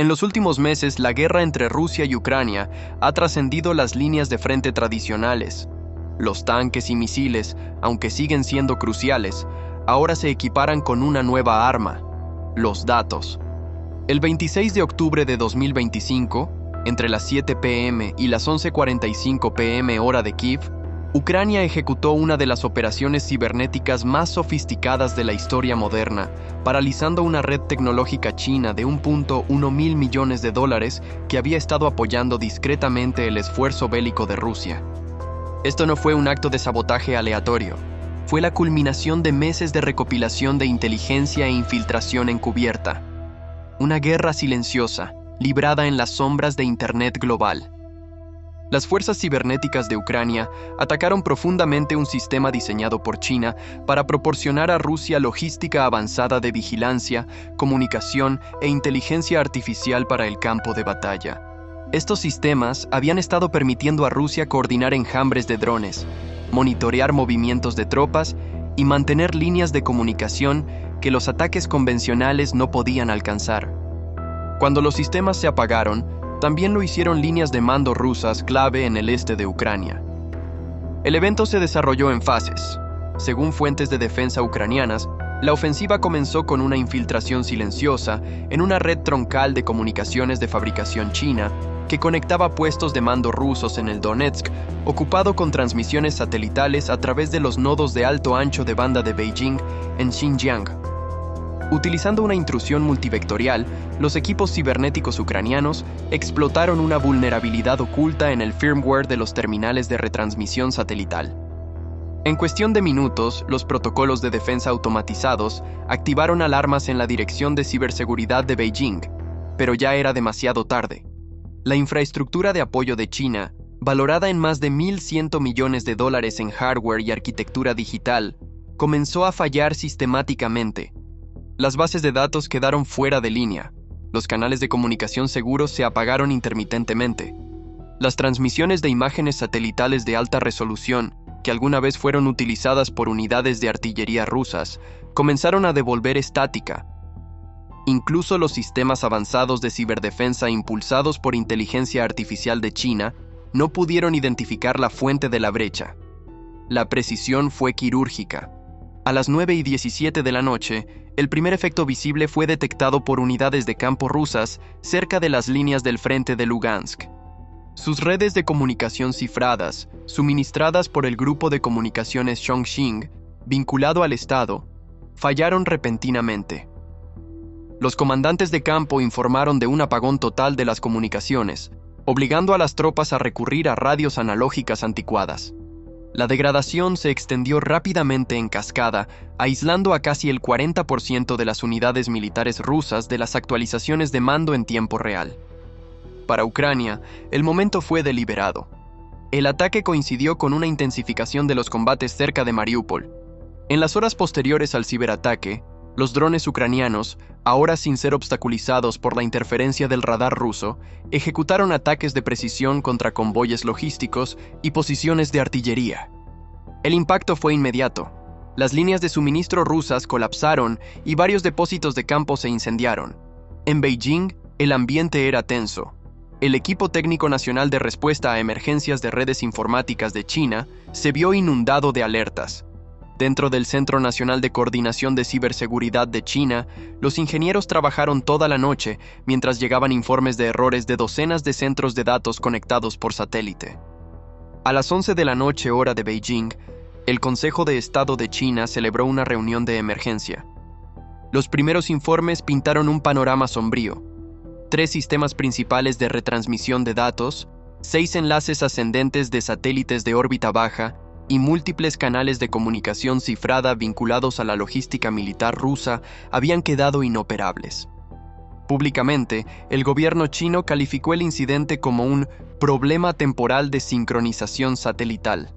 En los últimos meses, la guerra entre Rusia y Ucrania ha trascendido las líneas de frente tradicionales. Los tanques y misiles, aunque siguen siendo cruciales, ahora se equiparan con una nueva arma: los datos. El 26 de octubre de 2025, entre las 7 p.m. y las 11:45 p.m. hora de Kiev, Ucrania ejecutó una de las operaciones cibernéticas más sofisticadas de la historia moderna, paralizando una red tecnológica china de $1.1 mil millones que había estado apoyando discretamente el esfuerzo bélico de Rusia. Esto no fue un acto de sabotaje aleatorio, fue la culminación de meses de recopilación de inteligencia e infiltración encubierta. Una guerra silenciosa, librada en las sombras de Internet global. Las fuerzas cibernéticas de Ucrania atacaron profundamente un sistema diseñado por China para proporcionar a Rusia logística avanzada de vigilancia, comunicación e inteligencia artificial para el campo de batalla. Estos sistemas habían estado permitiendo a Rusia coordinar enjambres de drones, monitorear movimientos de tropas y mantener líneas de comunicación que los ataques convencionales no podían alcanzar. Cuando los sistemas se apagaron, también lo hicieron líneas de mando rusas clave en el este de Ucrania. El evento se desarrolló en fases. Según fuentes de defensa ucranianas, la ofensiva comenzó con una infiltración silenciosa en una red troncal de comunicaciones de fabricación china que conectaba puestos de mando rusos en el Donetsk, ocupado con transmisiones satelitales a través de los nodos de alto ancho de banda de Beijing en Xinjiang. Utilizando una intrusión multivectorial, los equipos cibernéticos ucranianos explotaron una vulnerabilidad oculta en el firmware de los terminales de retransmisión satelital. En cuestión de minutos, los protocolos de defensa automatizados activaron alarmas en la Dirección de Ciberseguridad de Beijing, pero ya era demasiado tarde. La infraestructura de apoyo de China, valorada en más de $1.100 millones en hardware y arquitectura digital, comenzó a fallar sistemáticamente. Las bases de datos quedaron fuera de línea. Los canales de comunicación seguros se apagaron intermitentemente. Las transmisiones de imágenes satelitales de alta resolución, que alguna vez fueron utilizadas por unidades de artillería rusas, comenzaron a devolver estática. Incluso los sistemas avanzados de ciberdefensa impulsados por inteligencia artificial de China no pudieron identificar la fuente de la brecha. La precisión fue quirúrgica. A las 9:17 de la noche, el primer efecto visible fue detectado por unidades de campo rusas cerca de las líneas del frente de Lugansk. Sus redes de comunicación cifradas, suministradas por el grupo de comunicaciones Chongqing, vinculado al Estado, fallaron repentinamente. Los comandantes de campo informaron de un apagón total de las comunicaciones, obligando a las tropas a recurrir a radios analógicas anticuadas. La degradación se extendió rápidamente en cascada, aislando a casi el 40% de las unidades militares rusas de las actualizaciones de mando en tiempo real. Para Ucrania, el momento fue deliberado. El ataque coincidió con una intensificación de los combates cerca de Mariupol. En las horas posteriores al ciberataque, los drones ucranianos, ahora sin ser obstaculizados por la interferencia del radar ruso, ejecutaron ataques de precisión contra convoyes logísticos y posiciones de artillería. El impacto fue inmediato. Las líneas de suministro rusas colapsaron y varios depósitos de campo se incendiaron. En Beijing, el ambiente era tenso. El Equipo Técnico Nacional de Respuesta a Emergencias de Redes Informáticas de China se vio inundado de alertas. Dentro del Centro Nacional de Coordinación de Ciberseguridad de China, los ingenieros trabajaron toda la noche mientras llegaban informes de errores de docenas de centros de datos conectados por satélite. A las 11 de la noche hora de Beijing, el Consejo de Estado de China celebró una reunión de emergencia. Los primeros informes pintaron un panorama sombrío. 3 sistemas principales de retransmisión de datos, 6 enlaces ascendentes de satélites de órbita baja, y múltiples canales de comunicación cifrada vinculados a la logística militar rusa habían quedado inoperables. Públicamente, el gobierno chino calificó el incidente como un problema temporal de sincronización satelital.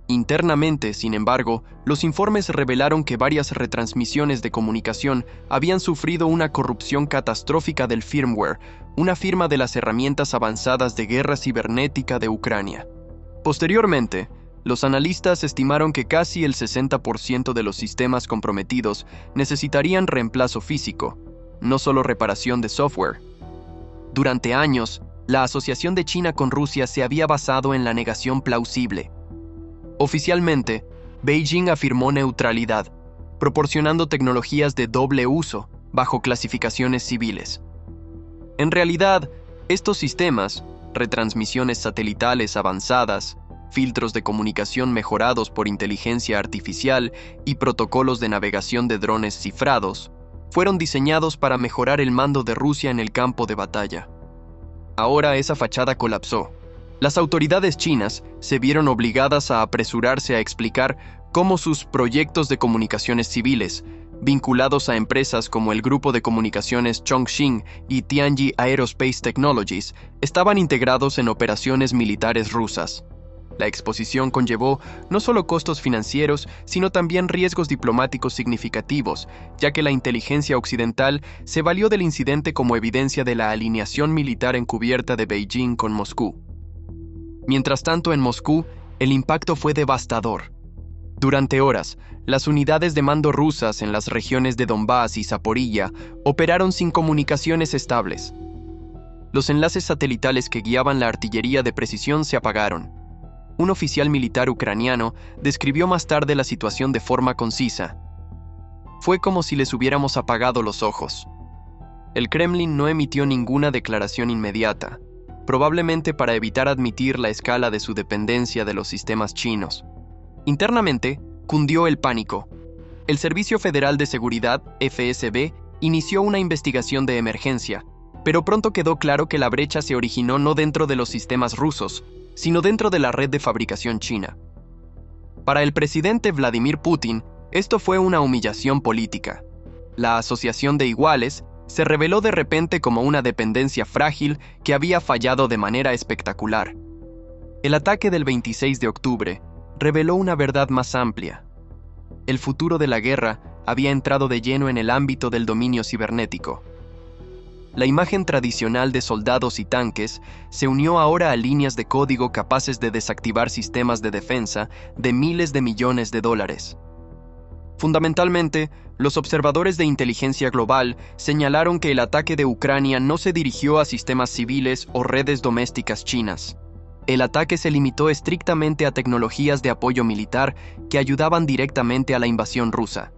Internamente, sin embargo, los informes revelaron que varias retransmisiones de comunicación habían sufrido una corrupción catastrófica del firmware, una firma de las herramientas avanzadas de guerra cibernética de Ucrania. Posteriormente, los analistas estimaron que casi el 60% de los sistemas comprometidos necesitarían reemplazo físico, no solo reparación de software. Durante años, la asociación de China con Rusia se había basado en la negación plausible. Oficialmente, Beijing afirmó neutralidad, proporcionando tecnologías de doble uso bajo clasificaciones civiles. En realidad, estos sistemas, retransmisiones satelitales avanzadas, filtros de comunicación mejorados por inteligencia artificial y protocolos de navegación de drones cifrados, fueron diseñados para mejorar el mando de Rusia en el campo de batalla. Ahora esa fachada colapsó. Las autoridades chinas se vieron obligadas a apresurarse a explicar cómo sus proyectos de comunicaciones civiles, vinculados a empresas como el grupo de comunicaciones Chongqing y Tianji Aerospace Technologies, estaban integrados en operaciones militares rusas. La exposición conllevó no solo costos financieros, sino también riesgos diplomáticos significativos, ya que la inteligencia occidental se valió del incidente como evidencia de la alineación militar encubierta de Beijing con Moscú. Mientras tanto, en Moscú, el impacto fue devastador. Durante horas, las unidades de mando rusas en las regiones de Donbass y Zaporilla operaron sin comunicaciones estables. Los enlaces satelitales que guiaban la artillería de precisión se apagaron. Un oficial militar ucraniano describió más tarde la situación de forma concisa. Fue como si les hubiéramos apagado los ojos. El Kremlin no emitió ninguna declaración inmediata, probablemente para evitar admitir la escala de su dependencia de los sistemas chinos. Internamente, cundió el pánico. El Servicio Federal de Seguridad, FSB, inició una investigación de emergencia, pero pronto quedó claro que la brecha se originó no dentro de los sistemas rusos, sino dentro de la red de fabricación china. Para el presidente Vladimir Putin, esto fue una humillación política. La asociación de iguales se reveló de repente como una dependencia frágil que había fallado de manera espectacular. El ataque del 26 de octubre reveló una verdad más amplia. El futuro de la guerra había entrado de lleno en el ámbito del dominio cibernético. La imagen tradicional de soldados y tanques se unió ahora a líneas de código capaces de desactivar sistemas de defensa de miles de millones de dólares. Fundamentalmente, los observadores de inteligencia global señalaron que el ataque de Ucrania no se dirigió a sistemas civiles o redes domésticas chinas. El ataque se limitó estrictamente a tecnologías de apoyo militar que ayudaban directamente a la invasión rusa.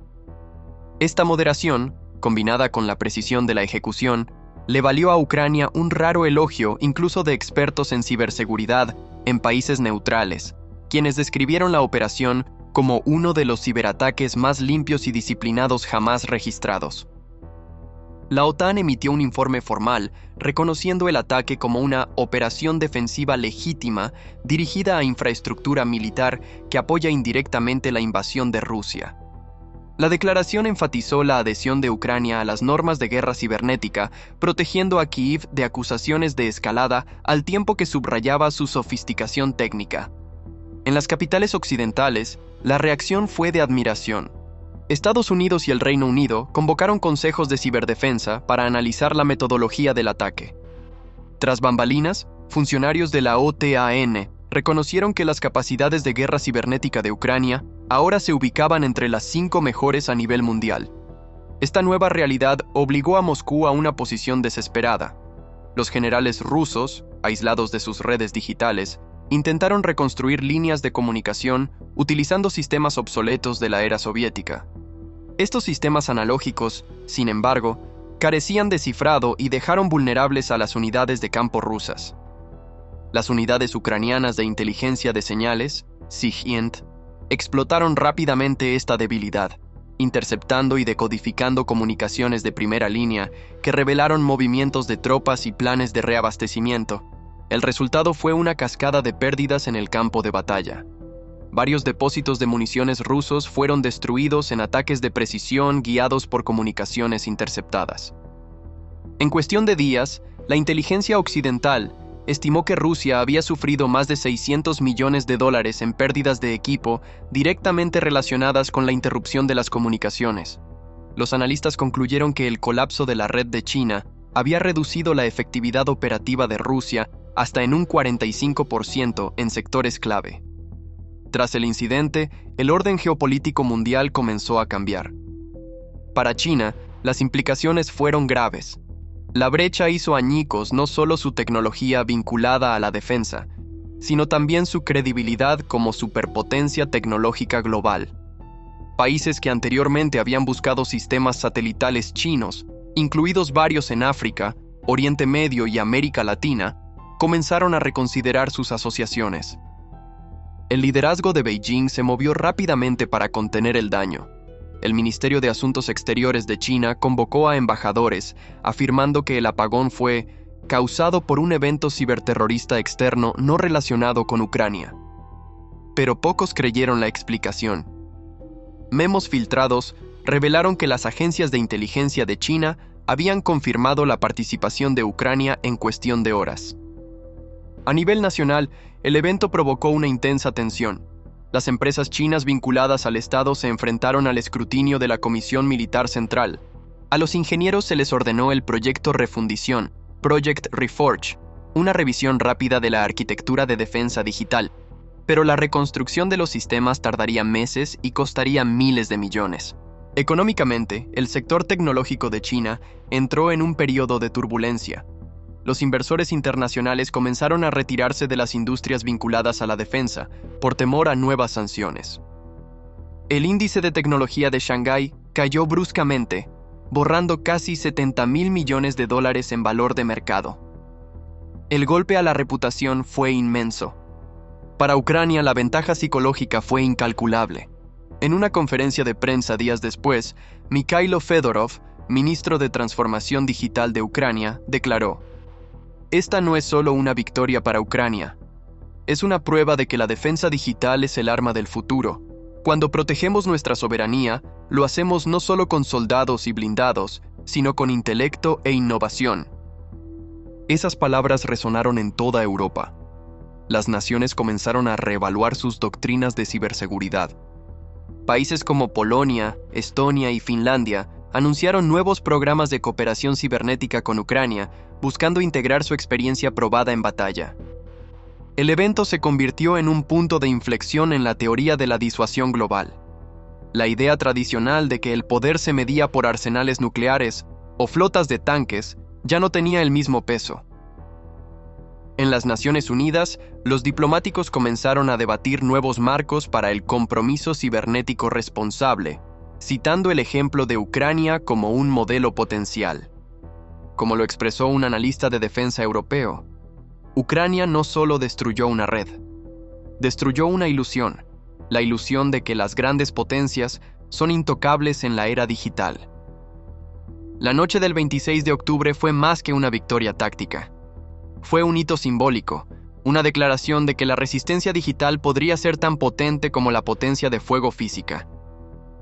Esta moderación, combinada con la precisión de la ejecución, le valió a Ucrania un raro elogio incluso de expertos en ciberseguridad en países neutrales, quienes describieron la operación como uno de los ciberataques más limpios y disciplinados jamás registrados. La OTAN emitió un informe formal reconociendo el ataque como una operación defensiva legítima dirigida a infraestructura militar que apoya indirectamente la invasión de Rusia. La declaración enfatizó la adhesión de Ucrania a las normas de guerra cibernética, protegiendo a Kiev de acusaciones de escalada al tiempo que subrayaba su sofisticación técnica. En las capitales occidentales, la reacción fue de admiración. Estados Unidos y el Reino Unido convocaron consejos de ciberdefensa para analizar la metodología del ataque. Tras bambalinas, funcionarios de la OTAN reconocieron que las capacidades de guerra cibernética de Ucrania ahora se ubicaban entre las 5 mejores a nivel mundial. Esta nueva realidad obligó a Moscú a una posición desesperada. Los generales rusos, aislados de sus redes digitales, intentaron reconstruir líneas de comunicación utilizando sistemas obsoletos de la era soviética. Estos sistemas analógicos, sin embargo, carecían de cifrado y dejaron vulnerables a las unidades de campo rusas. Las unidades ucranianas de inteligencia de señales, SIGINT, explotaron rápidamente esta debilidad, interceptando y decodificando comunicaciones de primera línea que revelaron movimientos de tropas y planes de reabastecimiento. El resultado fue una cascada de pérdidas en el campo de batalla. Varios depósitos de municiones rusos fueron destruidos en ataques de precisión guiados por comunicaciones interceptadas. En cuestión de días, la inteligencia occidental estimó que Rusia había sufrido más de $600 millones en pérdidas de equipo directamente relacionadas con la interrupción de las comunicaciones. Los analistas concluyeron que el colapso de la red de China había reducido la efectividad operativa de Rusia hasta en un 45% en sectores clave. Tras el incidente, el orden geopolítico mundial comenzó a cambiar. Para China, las implicaciones fueron graves. La brecha hizo añicos no solo su tecnología vinculada a la defensa, sino también su credibilidad como superpotencia tecnológica global. Países que anteriormente habían buscado sistemas satelitales chinos, incluidos varios en África, Oriente Medio y América Latina, comenzaron a reconsiderar sus asociaciones. El liderazgo de Beijing se movió rápidamente para contener el daño. El Ministerio de Asuntos Exteriores de China convocó a embajadores, afirmando que el apagón fue causado por un evento ciberterrorista externo no relacionado con Ucrania. Pero pocos creyeron la explicación. Memos filtrados revelaron que las agencias de inteligencia de China habían confirmado la participación de Ucrania en cuestión de horas. A nivel nacional, el evento provocó una intensa tensión. Las empresas chinas vinculadas al Estado se enfrentaron al escrutinio de la Comisión Militar Central. A los ingenieros se les ordenó el proyecto Refundición, Project Reforge, una revisión rápida de la arquitectura de defensa digital. Pero la reconstrucción de los sistemas tardaría meses y costaría miles de millones. Económicamente, el sector tecnológico de China entró en un periodo de turbulencia. Los inversores internacionales comenzaron a retirarse de las industrias vinculadas a la defensa por temor a nuevas sanciones. El índice de tecnología de Shanghái cayó bruscamente, borrando casi $70.000 millones en valor de mercado. El golpe a la reputación fue inmenso. Para Ucrania, la ventaja psicológica fue incalculable. En una conferencia de prensa días después, Mikhailo Fedorov, ministro de Transformación Digital de Ucrania, declaró: "Esta no es solo una victoria para Ucrania. Es una prueba de que la defensa digital es el arma del futuro. Cuando protegemos nuestra soberanía, lo hacemos no solo con soldados y blindados, sino con intelecto e innovación". Esas palabras resonaron en toda Europa. Las naciones comenzaron a reevaluar sus doctrinas de ciberseguridad. Países como Polonia, Estonia y Finlandia anunciaron nuevos programas de cooperación cibernética con Ucrania, buscando integrar su experiencia probada en batalla. El evento se convirtió en un punto de inflexión en la teoría de la disuasión global. La idea tradicional de que el poder se medía por arsenales nucleares o flotas de tanques ya no tenía el mismo peso. En las Naciones Unidas, los diplomáticos comenzaron a debatir nuevos marcos para el compromiso cibernético responsable, citando el ejemplo de Ucrania como un modelo potencial. Como lo expresó un analista de defensa europeo, Ucrania no solo destruyó una red, destruyó una ilusión, la ilusión de que las grandes potencias son intocables en la era digital. La noche del 26 de octubre fue más que una victoria táctica. Fue un hito simbólico, una declaración de que la resistencia digital podría ser tan potente como la potencia de fuego física.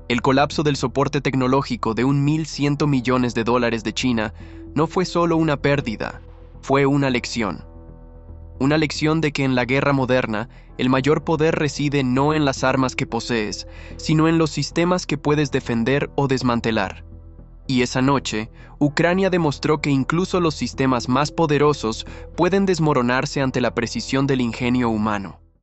El colapso del soporte tecnológico de $1.100 millones de China no fue solo una pérdida, fue una lección. Una lección de que en la guerra moderna, el mayor poder reside no en las armas que posees, sino en los sistemas que puedes defender o desmantelar. Y esa noche, Ucrania demostró que incluso los sistemas más poderosos pueden desmoronarse ante la precisión del ingenio humano.